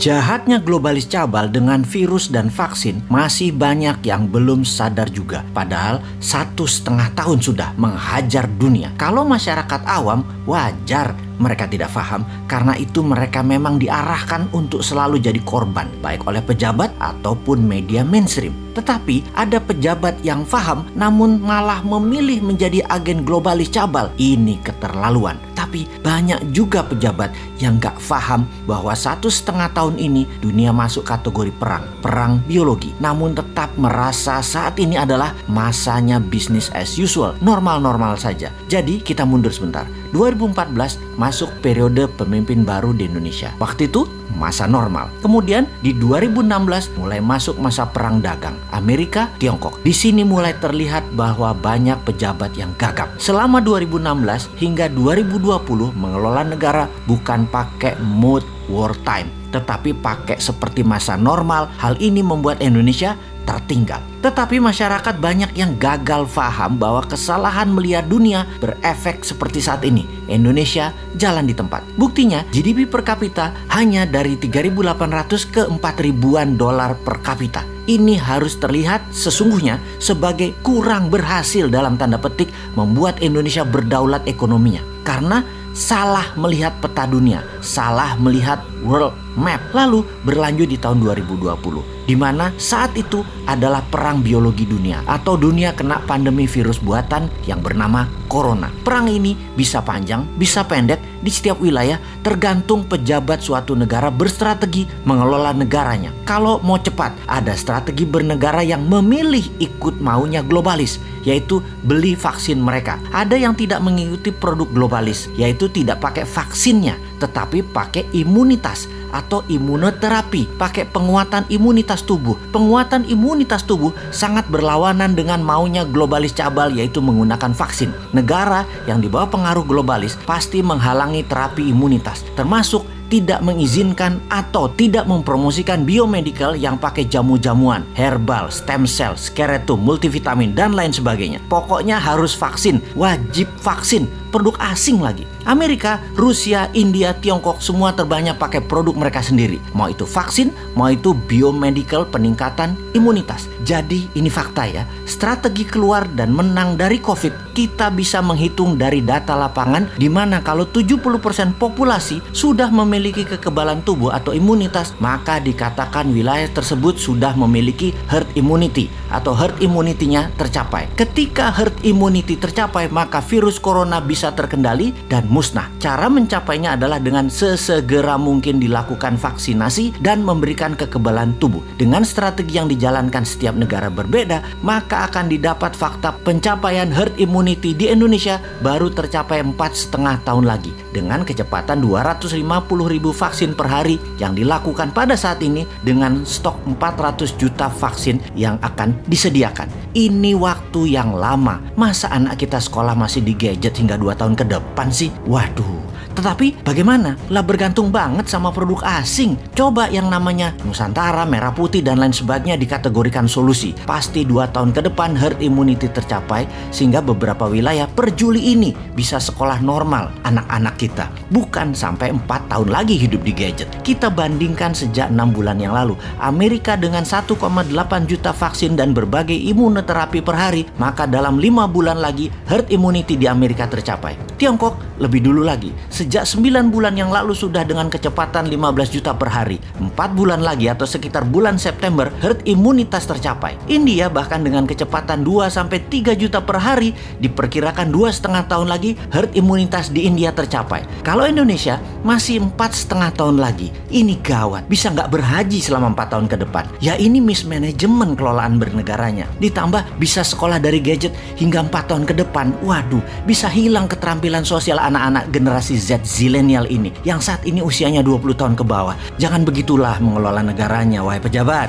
Jahatnya globalis cabal dengan virus dan vaksin masih banyak yang belum sadar juga. Padahal 1,5 tahun sudah menghajar dunia. Kalau masyarakat awam, wajar mereka tidak paham, karena itu mereka memang diarahkan untuk selalu jadi korban, baik oleh pejabat ataupun media mainstream. Tetapi ada pejabat yang paham namun malah memilih menjadi agen globalis cabal. Ini keterlaluan. Tapi banyak juga pejabat yang gak paham bahwa 1,5 tahun ini dunia masuk kategori perang biologi. Namun tetap merasa saat ini adalah masanya business as usual, normal-normal saja. Jadi kita mundur sebentar. 2014 masuk periode pemimpin baru di Indonesia. Waktu itu masa normal. Kemudian di 2016 mulai masuk masa perang dagang Amerika Tiongkok. Di sini mulai terlihat bahwa banyak pejabat yang gagap. Selama 2016 hingga 2020 mengelola negara bukan pakai mode wartime, tetapi pakai seperti masa normal. Hal ini membuat Indonesia tertinggal. Tetapi masyarakat banyak yang gagal paham bahwa kesalahan melihat dunia berefek seperti saat ini. Indonesia jalan di tempat. Buktinya GDP per kapita hanya dari 3.800 ke 4.000-an dolar per kapita. Ini harus terlihat sesungguhnya sebagai kurang berhasil dalam tanda petik membuat Indonesia berdaulat ekonominya. Karena salah melihat peta dunia, salah melihat world map. Lalu berlanjut di tahun 2020, di mana saat itu adalah perang biologi dunia atau dunia kena pandemi virus buatan yang bernama corona. Perang ini bisa panjang, bisa pendek di setiap wilayah, tergantung pejabat suatu negara berstrategi mengelola negaranya. Kalau mau cepat, ada strategi bernegara yang memilih ikut maunya globalis, yaitu beli vaksin mereka. Ada yang tidak mengikuti produk globalis, yaitu tidak pakai vaksinnya, tetapi pakai imunitas atau imunoterapi, pakai penguatan imunitas tubuh. Penguatan imunitas tubuh sangat berlawanan dengan maunya globalis cabal, yaitu menggunakan vaksin. Negara yang di bawah pengaruh globalis pasti menghalangi terapi imunitas, termasuk tidak mengizinkan atau tidak mempromosikan biomedical yang pakai jamu-jamuan, herbal, stem cell, skeletum, multivitamin, dan lain sebagainya. Pokoknya harus vaksin, wajib vaksin. Produk asing lagi. Amerika, Rusia, India, Tiongkok semua terbanyak pakai produk mereka sendiri. Mau itu vaksin, mau itu biomedical peningkatan imunitas. Jadi ini fakta ya. Strategi keluar dan menang dari COVID kita bisa menghitung dari data lapangan, di mana kalau 70% populasi sudah memiliki kekebalan tubuh atau imunitas, maka dikatakan wilayah tersebut sudah memiliki herd immunity atau herd immunity-nya tercapai. Ketika herd immunity tercapai, maka virus corona bisa terkendali dan musnah. Cara mencapainya adalah dengan sesegera mungkin dilakukan vaksinasi dan memberikan kekebalan tubuh. Dengan strategi yang dijalankan setiap negara berbeda, maka akan didapat fakta pencapaian herd immunity di Indonesia baru tercapai 4,5 tahun lagi dengan kecepatan 250.000 vaksin per hari yang dilakukan pada saat ini dengan stok 400 juta vaksin yang akan disediakan. Ini waktu yang lama. Masa anak kita sekolah masih di gadget hingga 2 tahun ke depan sih? Waduh. Tetapi bagaimana? Lah bergantung banget sama produk asing. Coba yang namanya Nusantara, Merah Putih, dan lain sebagainya dikategorikan solusi. Pasti 2 tahun ke depan herd immunity tercapai, sehingga beberapa wilayah per Juli ini bisa sekolah normal anak-anak kita. Bukan sampai 4 tahun lagi hidup di gadget. Kita bandingkan sejak 6 bulan yang lalu. Amerika dengan 1,8 juta vaksin dan berbagai imunoterapi per hari, maka dalam 5 bulan lagi herd immunity di Amerika tercapai. Tiongkok lebih dulu lagi. Sejak 9 bulan yang lalu sudah dengan kecepatan 15 juta per hari. 4 bulan lagi atau sekitar bulan September herd imunitas tercapai. India bahkan dengan kecepatan 2-3 juta per hari, diperkirakan 2,5 tahun lagi herd imunitas di India tercapai. Kalau Indonesia masih 4,5 tahun lagi. Ini gawat, bisa nggak berhaji selama 4 tahun ke depan. Ya ini mismanagement kelolaan bernegaranya. Ditambah bisa sekolah dari gadget hingga 4 tahun ke depan. Waduh, bisa hilang keterampilan sosial anak-anak generasi Z zilenial ini yang saat ini usianya 20 tahun ke bawah. Jangan begitulah mengelola negaranya, wahai pejabat.